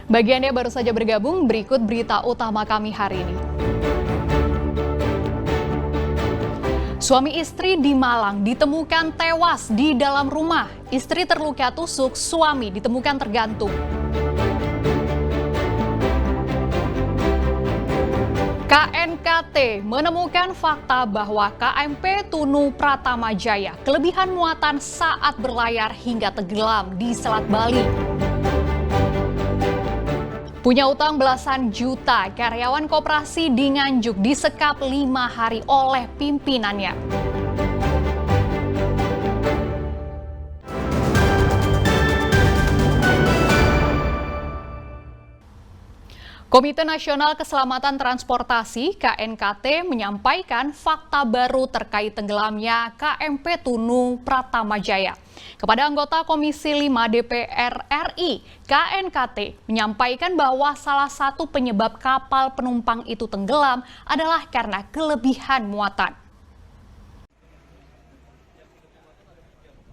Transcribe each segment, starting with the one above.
Bagi Anda yang baru saja bergabung, berikut berita utama kami hari ini. Suami istri di Malang ditemukan tewas di dalam rumah. Istri terluka tusuk, suami ditemukan tergantung. KNKT menemukan fakta bahwa KMP Tunu Pratama Jaya kelebihan muatan saat berlayar hingga tenggelam di Selat Bali. Punya utang belasan juta, karyawan koperasi di Nganjuk disekap 5 hari oleh pimpinannya. Komite Nasional Keselamatan Transportasi (KNKT) menyampaikan fakta baru terkait tenggelamnya KMP Tunu Pratama Jaya. Kepada anggota Komisi 5 DPR RI, KNKT menyampaikan bahwa salah satu penyebab kapal penumpang itu tenggelam adalah karena kelebihan muatan.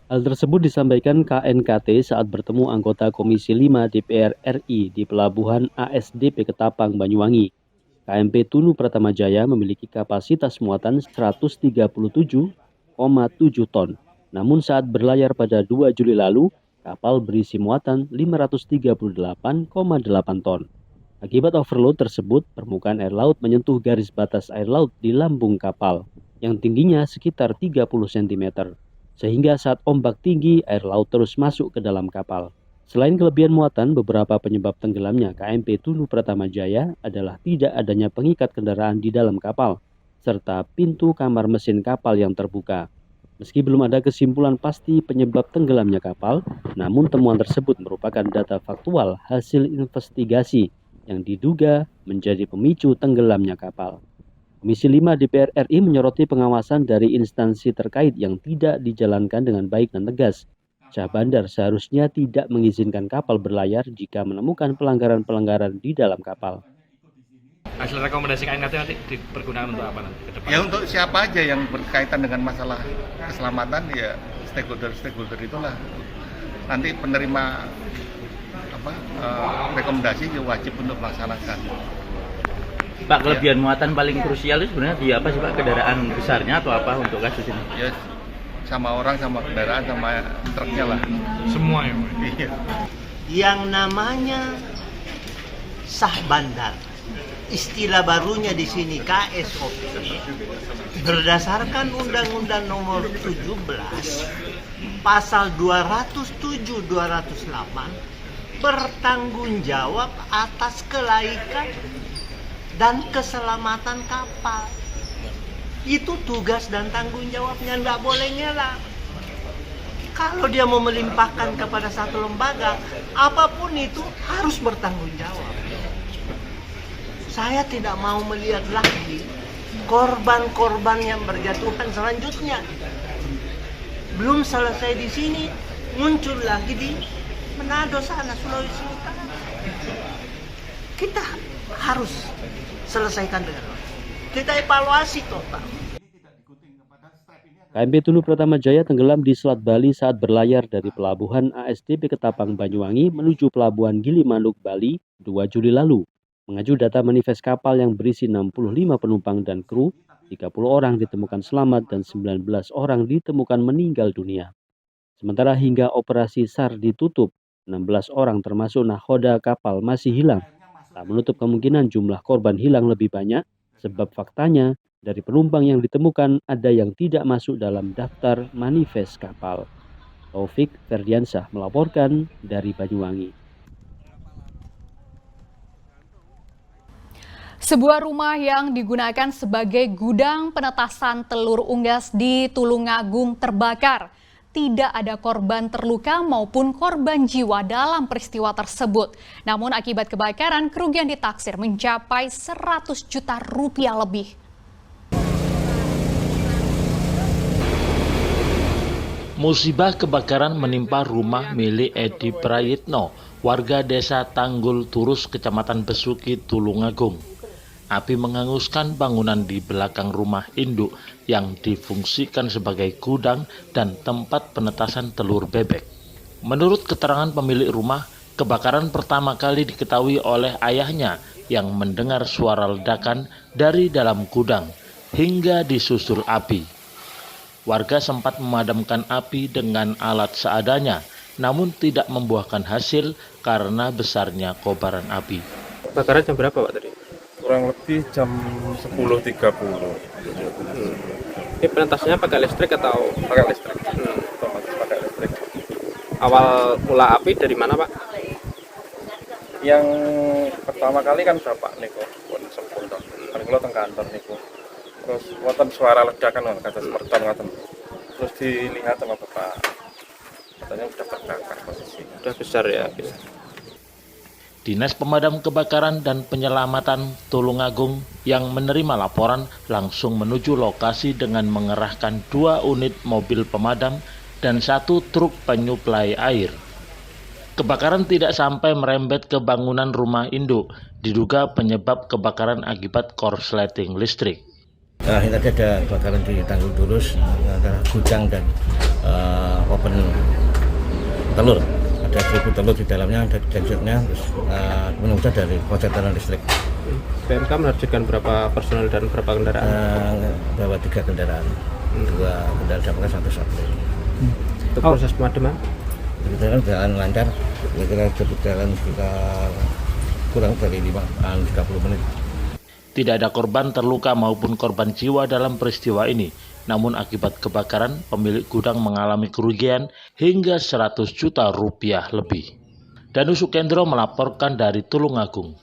Hal tersebut disampaikan KNKT saat bertemu anggota Komisi 5 DPR RI di Pelabuhan ASDP Ketapang, Banyuwangi. KMP Tunu Pratama Jaya memiliki kapasitas muatan 137,7 ton. Namun saat berlayar pada 2 Juli lalu, kapal berisi muatan 538,8 ton. Akibat overload tersebut, permukaan air laut menyentuh garis batas air laut di lambung kapal, yang tingginya sekitar 30 cm. Sehingga saat ombak tinggi, air laut terus masuk ke dalam kapal. Selain kelebihan muatan, beberapa penyebab tenggelamnya KMP Tunu Pratama Jaya adalah tidak adanya pengikat kendaraan di dalam kapal, serta pintu kamar mesin kapal yang terbuka. Meski belum ada kesimpulan pasti penyebab tenggelamnya kapal, namun temuan tersebut merupakan data faktual hasil investigasi yang diduga menjadi pemicu tenggelamnya kapal. Komisi 5 DPR RI menyoroti pengawasan dari instansi terkait yang tidak dijalankan dengan baik dan tegas. Syah Bandar seharusnya tidak mengizinkan kapal berlayar jika menemukan pelanggaran-pelanggaran di dalam kapal. Hasil rekomendasi KNKT nanti dipergunakan untuk apa nanti ke depan? Ya untuk siapa aja yang berkaitan dengan masalah keselamatan, ya stakeholder itulah. Nanti penerima rekomendasi wajib untuk melaksanakan. Pak, kelebihan muatan paling krusial itu sebenarnya di apa sih Pak? Kendaraan besarnya atau apa untuk kasus ini? Ya sama orang, sama kendaraan, sama truknya lah. Semua ya Pak? Iya. Yang namanya sah bandar, istilah barunya di sini KSOP, berdasarkan Undang-Undang Nomor 17, Pasal 207-208, bertanggung jawab atas kelaikan dan keselamatan kapal. Itu tugas dan tanggung jawabnya, nggak boleh ngelak. Kalau dia mau melimpahkan kepada satu lembaga, apapun itu harus bertanggung jawab. Saya tidak mau melihat lagi korban-korban yang berjatuhan selanjutnya. Belum selesai di sini, muncul lagi di Manado sana, Sulawesi Utara. Kita harus selesaikan dengan baik. Kita evaluasi total. KMP Tunu Pratama Jaya tenggelam di Selat Bali saat berlayar dari Pelabuhan ASDP Ketapang, Banyuwangi menuju Pelabuhan Gilimanuk, Bali 2 Juli lalu. Mengacu data manifest kapal yang berisi 65 penumpang dan kru, 30 orang ditemukan selamat dan 19 orang ditemukan meninggal dunia. Sementara hingga operasi SAR ditutup, 16 orang termasuk nahkoda kapal masih hilang. Tak menutup kemungkinan jumlah korban hilang lebih banyak, sebab faktanya dari penumpang yang ditemukan ada yang tidak masuk dalam daftar manifest kapal. Taufik Ferdiansyah melaporkan dari Banyuwangi. Sebuah rumah yang digunakan sebagai gudang penetasan telur unggas di Tulungagung terbakar. Tidak ada korban terluka maupun korban jiwa dalam peristiwa tersebut. Namun akibat kebakaran, kerugian ditaksir mencapai 100 juta rupiah lebih. Musibah kebakaran menimpa rumah milik Edi Prayitno, warga desa Tanggul Turus, Kecamatan Besuki, Tulungagung. Api menghanguskan bangunan di belakang rumah induk yang difungsikan sebagai gudang dan tempat penetasan telur bebek. Menurut keterangan pemilik rumah, Kebakaran pertama kali diketahui oleh ayahnya yang mendengar suara ledakan dari dalam gudang hingga disusul api. Warga sempat memadamkan api dengan alat seadanya, namun tidak membuahkan hasil karena besarnya kobaran api. Kebakaran jam berapa Pak tadi? Kurang lebih jam 10.30. Ini penentasnya pakai listrik atau? Pakai listrik. Otomatis pakai listrik. Awal mula api dari mana Pak? Yang pertama kali kan bapak niku pun sempurna. Kan kula teng kantor niku. Terus wonten suara ledakan kan kados mercon ngoten. Terus dilihat sama bapak. Katanya sudah terbakar posisi. Sudah besar ya. Dinas Pemadam Kebakaran dan Penyelamatan Tulungagung yang menerima laporan langsung menuju lokasi dengan mengerahkan 2 unit mobil pemadam dan 1 truk penyuplai air. Kebakaran tidak sampai merembet ke bangunan rumah induk, diduga penyebab kebakaran akibat korsleting listrik. Nah, ini tadi ada kebakaran di Tanggul Turus antara gudang dan oven telur. Ada 1000 telur di dalamnya, ada gensetnya, terus menunggu dari korsletan listrik. PMK menerjunkan berapa personel dan berapa kendaraan? Bawa 3 kendaraan, 2 kendaraan damkar, 1 supply. Untuk proses pemadaman? Jalan lancar, kira-kira berjalan sekitar kurang dari 30 menit. Tidak ada korban terluka maupun korban jiwa dalam peristiwa ini. Namun akibat kebakaran, pemilik gudang mengalami kerugian hingga 100 juta rupiah lebih. Danu Sukendro melaporkan dari Tulungagung.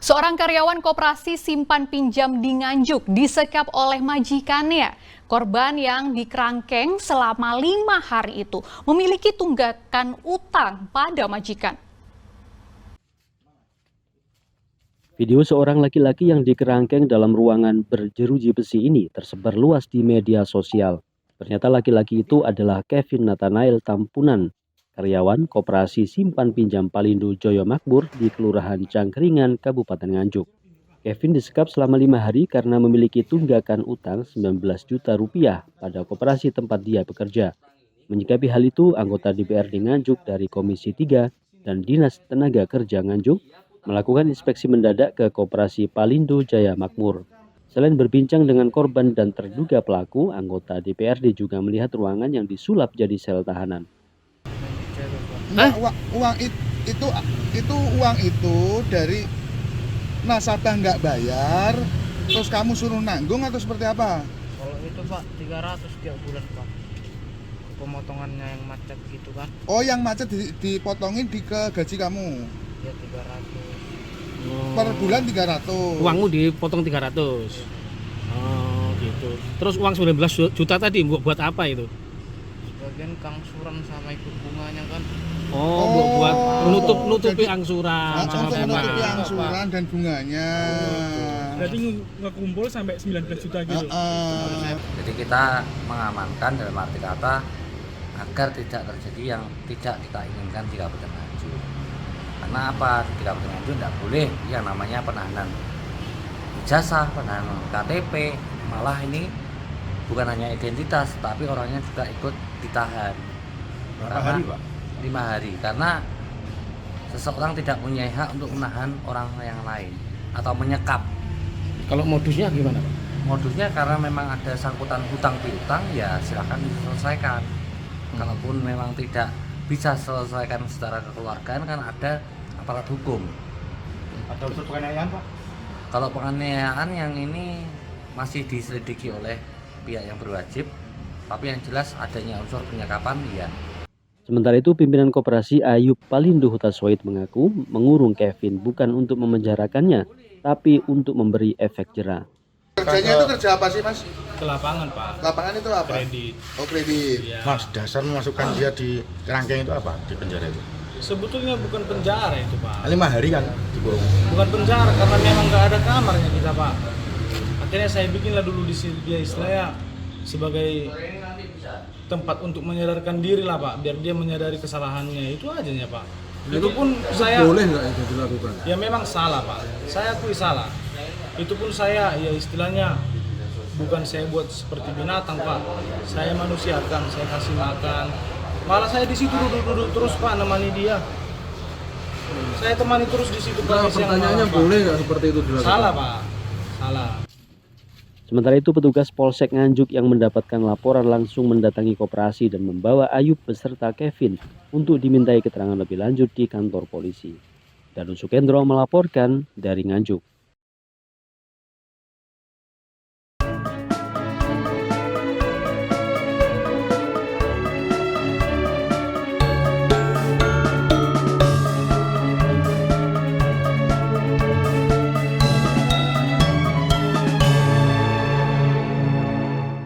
Seorang karyawan koperasi simpan pinjam di Nganjuk disekap oleh majikannya. Korban yang dikerangkeng selama 5 hari itu memiliki tunggakan utang pada majikan. Video seorang laki-laki yang dikerangkeng dalam ruangan berjeruji besi ini tersebar luas di media sosial. Ternyata laki-laki itu adalah Kevin Nathanael Tampunan, karyawan Koperasi Simpan Pinjam Palindo Joyo Makmur di Kelurahan Cangkringan, Kabupaten Nganjuk. Kevin disekap selama 5 hari karena memiliki tunggakan utang 19 juta rupiah pada koperasi tempat dia bekerja. Menyikapi hal itu, anggota DPRD Nganjuk dari Komisi 3 dan Dinas Tenaga Kerja Nganjuk melakukan inspeksi mendadak ke Koperasi Palindo Jaya Makmur. Selain berbincang dengan korban dan terduga pelaku, anggota DPRD juga melihat ruangan yang disulap jadi sel tahanan. Uang itu dari nasabah nggak bayar, terus kamu suruh nanggung atau seperti apa? Kalau itu Pak, 300 tiap bulan Pak. Pemotongannya yang macet gitu kan. Oh, yang macet dipotongin ke gaji kamu? Ya 300. Per bulan 300. Uangmu dipotong 300. Oh gitu. Terus uang 19 juta tadi buat apa itu? Sebagian angsuran sama ikut bunganya kan. Oh, buat nutupi angsuran. Untuk menutupi angsuran dan bunganya. Berarti ngekumpul sampai 19 juta gitu. Jadi kita mengamankan dalam arti kata agar tidak terjadi yang tidak kita inginkan di Kabupaten Nganjuk. Karena apa? Di Kabupaten Nganjuk tidak boleh yang namanya penahanan ijazah, penahanan KTP, malah ini bukan hanya identitas, tapi orangnya juga ikut ditahan. Berapa hari Pak? 5 hari, karena seseorang tidak punya hak untuk menahan orang yang lain atau menyekap. Kalau modusnya gimana Pak? Modusnya karena memang ada sangkutan hutang piutang, ya silakan diselesaikan. Kalaupun memang tidak bisa selesaikan secara kekeluargaan, kan ada aparat hukum. Ada unsur penganiayaan Pak? Kalau penganiayaan yang ini masih diselidiki oleh pihak yang berwajib, tapi yang jelas adanya unsur penyekapan, ya. Sementara itu, pimpinan Koperasi Ayub Palindo Hutaswait mengaku mengurung Kevin bukan untuk memenjarakannya, tapi untuk memberi efek jera. Kerjanya itu kerja apa sih Mas? Ke lapangan Pak. Lapangan itu apa? Kredit. Oh, kredit. Ya. Mas, dasar memasukkan dia di kerangkeng itu apa? Di penjara itu? Sebetulnya bukan penjara itu Pak. 5 hari kan dikurung. Bukan penjara karena memang nggak ada kamarnya kita Pak. Akhirnya saya bikinlah dulu di sini dia istilahnya sebagai tempat untuk menyadarkan diri lah Pak, biar dia menyadari kesalahannya, itu aja ya Pak. Itu pun saya boleh nggak itu dilakukan? Ya memang salah Pak, saya akui salah. Itu pun saya ya istilahnya bukan saya buat seperti binatang Pak. Saya manusiakan, saya kasih makan, Malah saya di situ duduk terus Pak, nemani dia. Saya temani terus di situ. Nah, pertanyaannya boleh nggak seperti itu dilakukan? Salah Pak, salah. Sementara itu, petugas Polsek Nganjuk yang mendapatkan laporan langsung mendatangi koperasi dan membawa Ayub beserta Kevin untuk dimintai keterangan lebih lanjut di kantor polisi. Danus Sukendro melaporkan dari Nganjuk.